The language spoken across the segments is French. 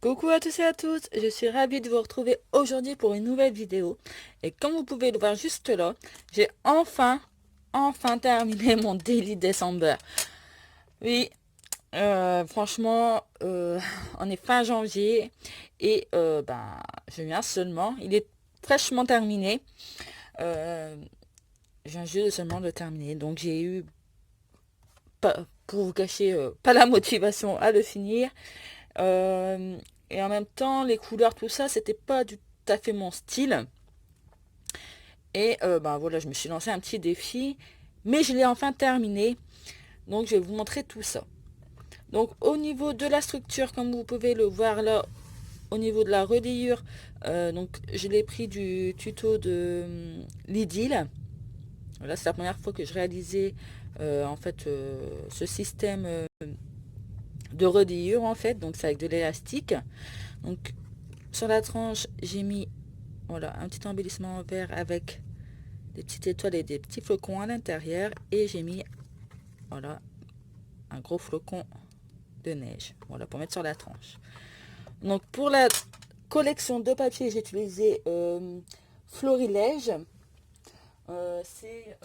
Coucou à tous et à toutes, je suis ravie de vous retrouver aujourd'hui pour une nouvelle vidéo. Et comme vous pouvez le voir juste là, j'ai enfin terminé mon Daily December. Oui, franchement, on est fin janvier et je viens seulement, il est fraîchement terminé. Euh, je viens juste seulement de terminer, donc j'ai eu, pour vous cacher, pas la motivation à le finir. Euh, et en même temps, les couleurs, tout ça, c'était pas tout à fait mon style. Et voilà, je me suis lancé un petit défi, mais je l'ai enfin terminé. Donc, je vais vous montrer tout ça. Donc, au niveau de la structure, comme vous pouvez le voir là, au niveau de la reliure, donc je l'ai pris du tuto de Lidl. Là, c'est la première fois que je réalisais ce système de reliure en fait. Donc, c'est avec de l'élastique. Donc, sur la tranche, j'ai mis voilà, un petit embellissement en vert avec des petites étoiles et des petits flocons à l'intérieur. Et j'ai mis voilà, un gros flocon de neige. Voilà, pour mettre sur la tranche. Donc pour la collection de papier, j'ai utilisé Florilège. C'est...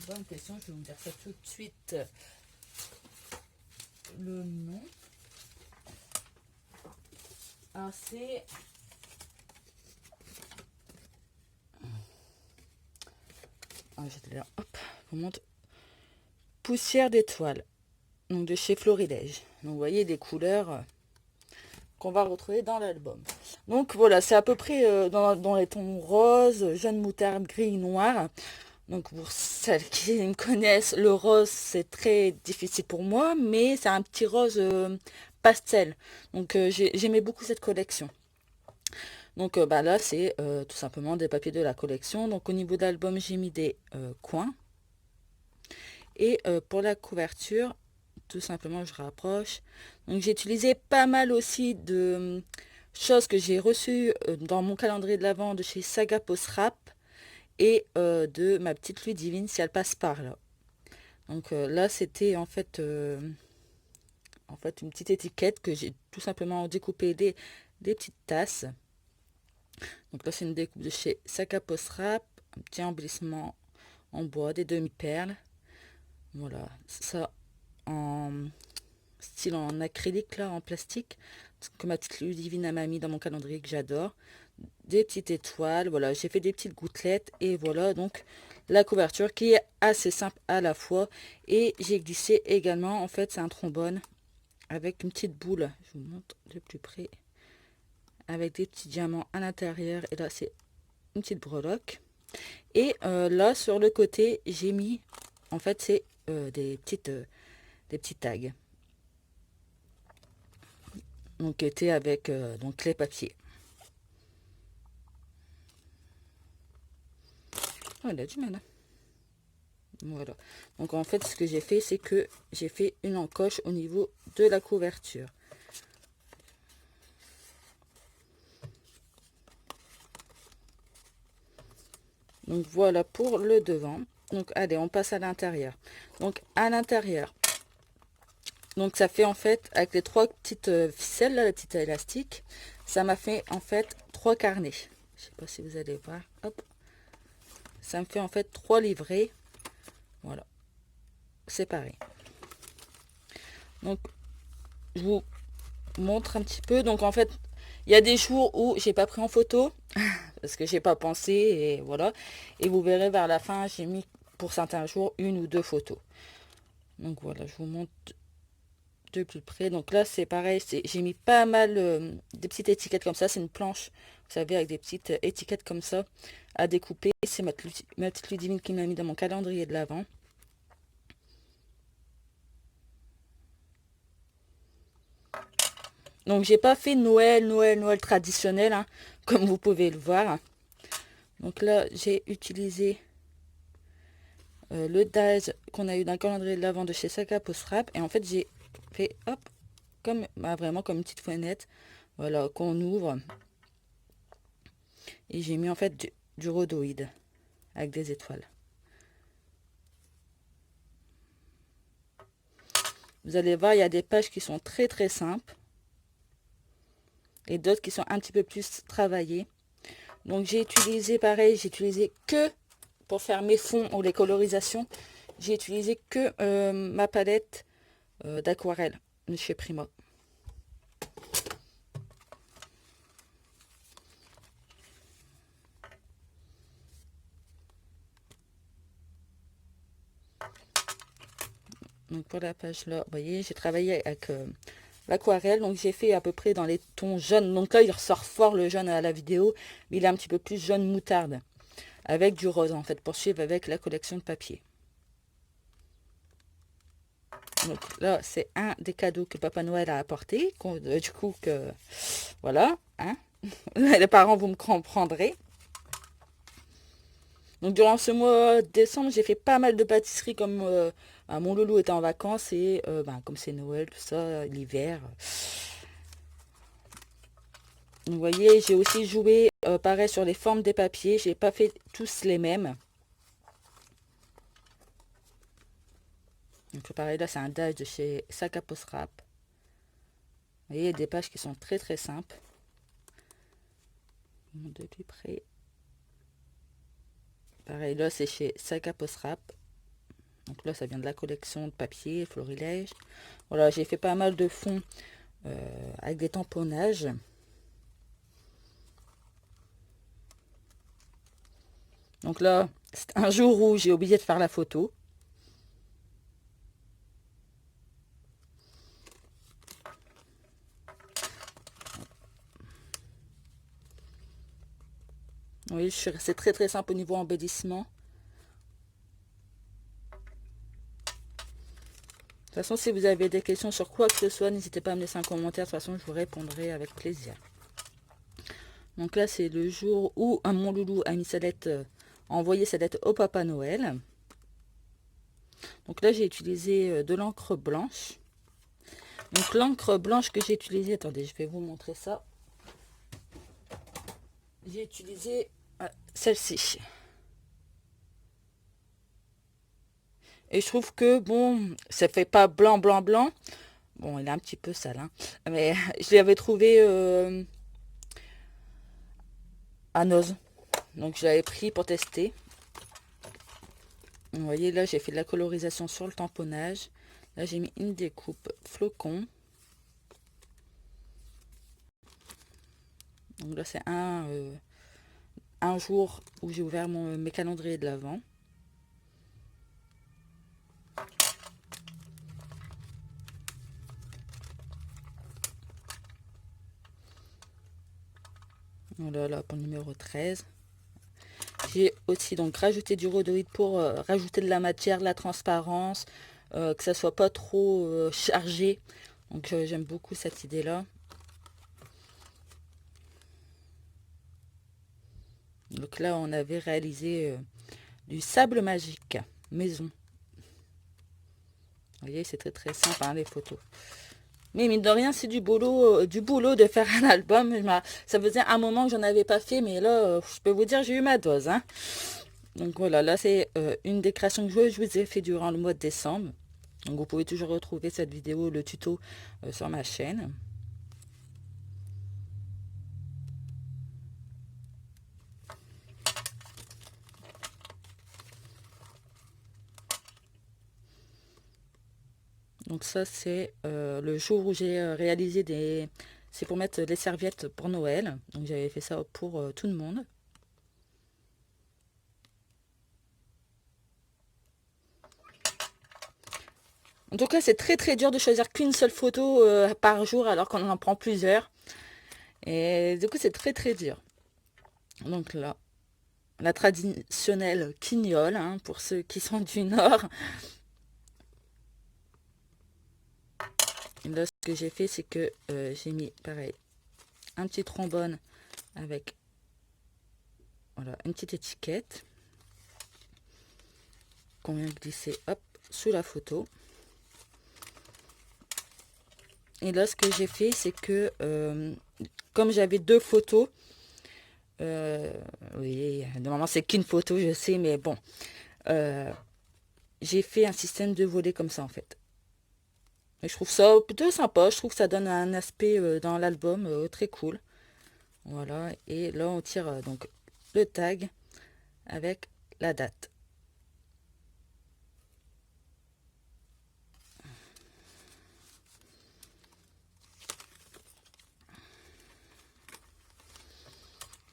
bonne question, je vais vous dire ça tout de suite. Le nom. Alors c'est... j'étais là, hop, je vous montre. Poussière d'étoiles. Donc de chez Florilège. Donc vous voyez des couleurs qu'on va retrouver dans l'album. Donc voilà, c'est à peu près dans les tons rose, jaune moutarde, gris, noir. Donc pour celles qui me connaissent, le rose c'est très difficile pour moi, mais c'est un petit rose pastel. Donc j'aimais beaucoup cette collection. Donc là c'est tout simplement des papiers de la collection. Donc au niveau de l'album j'ai mis des coins. Et pour la couverture, tout simplement je rapproche. Donc j'ai utilisé pas mal aussi de choses que j'ai reçues dans mon calendrier de l'Avent de chez Saga Post Rap et de ma petite Ludivine si elle passe par là. Donc là c'était en fait une petite étiquette que j'ai tout simplement découpé des petites tasses. Donc là c'est une découpe de chez Saga Post Rap, un petit embellissement en bois, des demi-perles. Voilà, ça en style en acrylique là, en plastique, que ma petite Ludivine m'a mis dans mon calendrier que j'adore. Des petites étoiles, voilà, j'ai fait des petites gouttelettes et voilà donc la couverture qui est assez simple à la fois. Et j'ai glissé également, en fait c'est un trombone avec une petite boule, je vous montre de plus près, avec des petits diamants à l'intérieur. Et là c'est une petite breloque. Et là sur le côté j'ai mis, en fait c'est des petits tags. Donc était avec donc les papiers. Oh, il a du mal. Hein. Voilà. Donc en fait ce que j'ai fait c'est que j'ai fait une encoche au niveau de la couverture. Donc voilà pour le devant. Donc allez, on passe à l'intérieur. Donc à l'intérieur, donc ça fait en fait avec les trois petites ficelles là, la petite élastique, ça m'a fait en fait trois carnets. Je sais pas si vous allez voir. Hop, ça me fait en fait trois livrets. Voilà, séparés. Donc je vous montre un petit peu. Donc en fait, il y a des jours où j'ai pas pris en photo parce que j'ai pas pensé et voilà. Et vous verrez vers la fin, j'ai mis pour certains jours une ou deux photos. Donc voilà, je vous montre de plus près. Donc là, c'est pareil, j'ai mis pas mal des petites étiquettes comme ça. C'est une planche, vous savez, avec des petites étiquettes comme ça à découper. C'est ma petite Ludivine qui m'a mis dans mon calendrier de l'Avent. Donc j'ai pas fait Noël traditionnel, hein, comme vous pouvez le voir. Donc là, j'ai utilisé le DAS qu'on a eu dans le calendrier de l'Avent de chez Saga Post Rap. Et en fait, j'ai fait, hop, comme vraiment comme une petite fenêtre, voilà, qu'on ouvre. Et j'ai mis en fait du rhodoïde avec des étoiles. Vous allez voir, il y a des pages qui sont très simples. et d'autres qui sont un petit peu plus travaillées. Donc j'ai utilisé pareil, j'ai utilisé que pour faire mes fonds ou les colorisations, j'ai utilisé que ma palette d'aquarelle de chez Prima. Donc pour la page là, vous voyez, j'ai travaillé avec l'aquarelle, donc j'ai fait à peu près dans les tons jaunes. Donc là, il ressort fort le jaune à la vidéo, mais il est un petit peu plus jaune moutarde, avec du rose en fait, pour suivre avec la collection de papier. Donc là, c'est un des cadeaux que Papa Noël a apporté, du coup que, voilà, hein, les parents, vous me comprendrez. Donc durant ce mois de décembre, j'ai fait pas mal de pâtisseries comme mon loulou était en vacances et comme c'est Noël, tout ça, l'hiver. Vous voyez, j'ai aussi joué pareil sur les formes des papiers. J'ai pas fait tous les mêmes. Donc pareil, là c'est un dash de chez Sac à Post Rap. Vous voyez, des pages qui sont très très simples. De plus près. Pareil, là c'est chez Sac à Post Rap. Donc là ça vient de la collection de papier, florilège. Voilà, j'ai fait pas mal de fonds avec des tamponnages. Donc là, c'est un jour où j'ai oublié de faire la photo. Oui, c'est très très simple au niveau embellissement. De toute façon, si vous avez des questions sur quoi que ce soit, n'hésitez pas à me laisser un commentaire. De toute façon, je vous répondrai avec plaisir. Donc là, c'est le jour où mon loulou a mis sa lettre, a envoyé sa lettre au Papa Noël. Donc là, j'ai utilisé de l'encre blanche. Donc l'encre blanche que j'ai utilisée, attendez, je vais vous montrer ça. J'ai utilisé celle-ci. Et je trouve que, bon, ça fait pas blanc, blanc, blanc. Bon, il est un petit peu sale, hein. Mais je l'avais trouvé à Noz. Donc je l'avais pris pour tester. Vous voyez, là, j'ai fait de la colorisation sur le tamponnage. Là, j'ai mis une découpe flocon. Donc là, c'est un jour où j'ai ouvert mes calendriers de l'Avent. Voilà, là, pour le numéro 13. J'ai aussi donc rajouté du rhodoïde pour rajouter de la matière, de la transparence, que ça soit pas trop chargé. Donc j'aime beaucoup cette idée-là. Donc là, on avait réalisé du sable magique maison. Vous voyez, c'est très très simple, hein, les photos. Mais mine de rien, c'est du boulot de faire un album. Ça faisait un moment que j'en avais pas fait, mais là, je peux vous dire, j'ai eu ma dose, hein. Donc voilà, là c'est une des créations que je vous ai fait durant le mois de décembre. Donc vous pouvez toujours retrouver cette vidéo, le tuto sur ma chaîne. Donc ça c'est le jour où j'ai réalisé des... C'est pour mettre les serviettes pour Noël. Donc j'avais fait ça pour tout le monde. En tout cas, c'est très très dur de choisir qu'une seule photo par jour alors qu'on en prend plusieurs. Et du coup, c'est très très dur. Donc là, la traditionnelle quignole, hein, pour ceux qui sont du Nord. Et là, ce que j'ai fait, c'est que j'ai mis, pareil, un petit trombone avec voilà, une petite étiquette qu'on vient glisser, hop, sous la photo. Et là, ce que j'ai fait, c'est que, comme j'avais deux photos, oui, normalement c'est qu'une photo, je sais, mais bon, j'ai fait un système de volets comme ça, en fait. Et je trouve ça plutôt sympa. Je trouve que ça donne un aspect dans l'album très cool. Voilà. Et là, on tire donc le tag avec la date.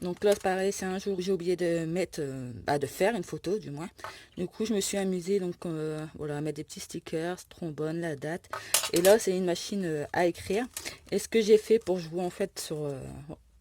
Donc là, pareil, c'est un jour que j'ai oublié de mettre, de faire une photo du moins. Du coup, je me suis amusée donc voilà, à mettre des petits stickers, trombone, la date. Et là, c'est une machine à écrire. Et ce que j'ai fait pour jouer en fait sur,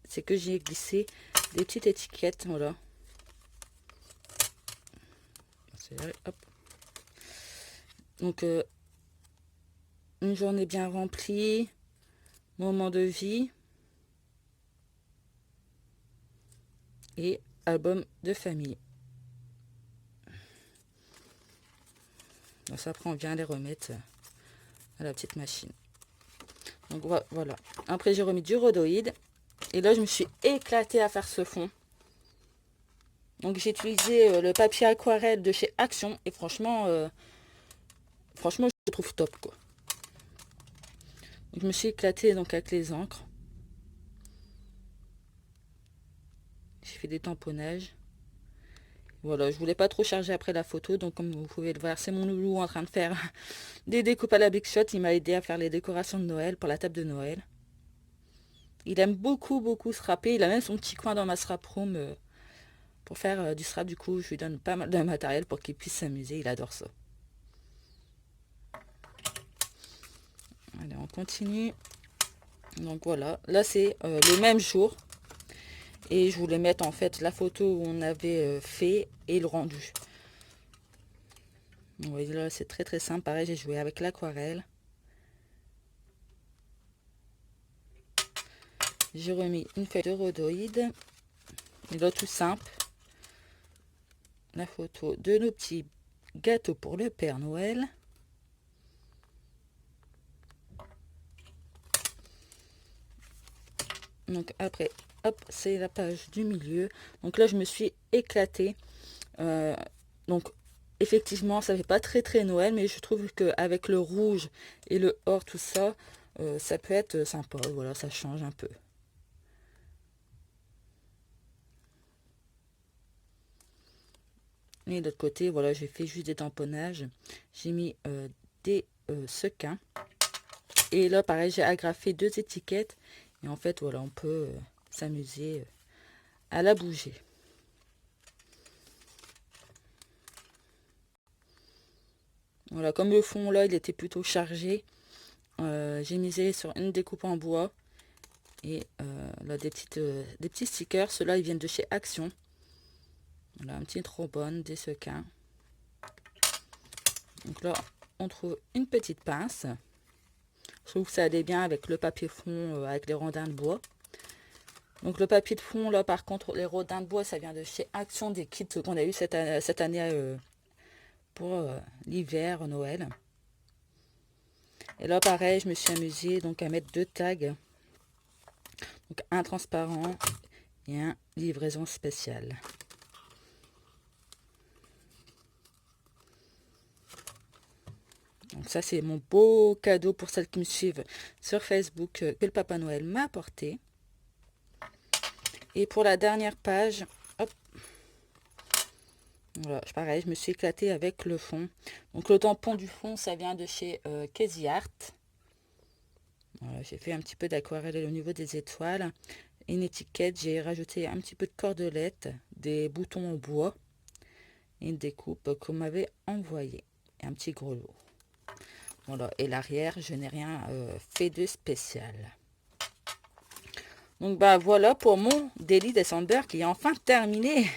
c'est que j'ai glissé des petites étiquettes, voilà. Hop. Donc une journée bien remplie, moment de vie et album de famille. Donc après on vient les remettre à la petite machine. Donc voilà. Après j'ai remis du rhodoïde et là je me suis éclatée à faire ce fond. Donc j'ai utilisé le papier aquarelle de chez Action et franchement je le trouve top quoi. Donc, je me suis éclatée donc avec les encres. J'ai fait des tamponnages. Voilà, je voulais pas trop charger après la photo, donc comme vous pouvez le voir, c'est mon loulou en train de faire des découpes à la Big Shot. Il m'a aidé à faire les décorations de Noël pour la table de Noël. Il aime beaucoup, beaucoup scraper. Il a même son petit coin dans ma scrap room pour faire du scrap. Du coup, je lui donne pas mal de matériel pour qu'il puisse s'amuser. Il adore ça. Allez, on continue. Donc voilà, là c'est le même jour. Et je voulais mettre en fait la photo où on avait fait et le rendu. Vous voyez là, c'est très très simple. Pareil, j'ai joué avec l'aquarelle. J'ai remis une feuille de rhodoïde. Et là, tout simple. La photo de nos petits gâteaux pour le Père Noël. Donc après, hop, c'est la page du milieu. Donc là, je me suis éclatée. Donc effectivement, ça fait pas très très Noël, mais je trouve qu'avec le rouge et le or, tout ça, ça peut être sympa. Voilà, ça change un peu. Et de l'autre côté, voilà, j'ai fait juste des tamponnages. J'ai mis des sequins. Et là, pareil, j'ai agrafé 2 étiquettes. Et en fait, voilà, on peut s'amuser à la bouger. Voilà, comme le fond là, il était plutôt chargé. J'ai misé sur une découpe en bois. Et là, des petits stickers. Ceux-là, ils viennent de chez Action. Voilà, un petit trombone, des sequins. Donc là, on trouve une petite pince. Je trouve que ça allait bien avec le papier fond, avec les rondins de bois. Donc le papier de fond, là, par contre, les rondins de bois, ça vient de chez Action, des kits qu'on a eu cette année pour l'hiver, Noël. Et là, pareil, je me suis amusée donc à mettre 2 tags. Donc un transparent et un livraison spéciale. Donc ça, c'est mon beau cadeau pour celles qui me suivent sur Facebook que le Papa Noël m'a apporté. Et pour la dernière page, hop, voilà, pareil, je me suis éclatée avec le fond. Donc le tampon du fond, ça vient de chez Casey Art. Voilà, j'ai fait un petit peu d'aquarelle au niveau des étoiles. Une étiquette, j'ai rajouté un petit peu de cordelette, des boutons en bois et une découpe qu'on m'avait envoyée. Et un petit gros lot. Voilà, et l'arrière, je n'ai rien fait de spécial. Donc bah voilà pour mon Daily December qui est enfin terminé.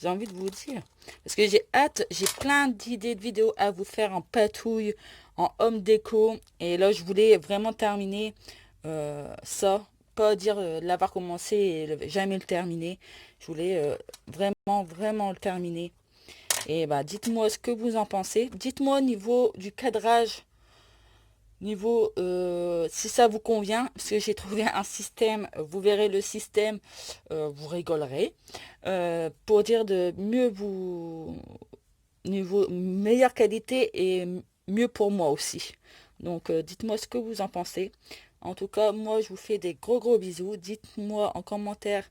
J'ai envie de vous dire. Parce que j'ai hâte, j'ai plein d'idées de vidéos à vous faire en patouille, en home déco. Et là, je voulais vraiment terminer ça. Pas dire l'avoir commencé et jamais le terminer. Je voulais vraiment, vraiment le terminer. Et bah dites-moi ce que vous en pensez. Dites-moi au niveau du cadrage. Niveau, si ça vous convient, parce que j'ai trouvé un système, vous verrez le système, vous rigolerez, pour dire de mieux vous, niveau meilleure qualité et mieux pour moi aussi. Donc dites-moi ce que vous en pensez. En tout cas, moi je vous fais des gros bisous. Dites-moi en commentaire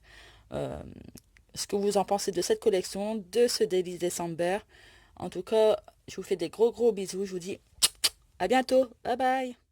euh, ce que vous en pensez de cette collection, de ce Daily December. En tout cas, je vous fais des gros bisous. Je vous dis à bientôt. Bye bye.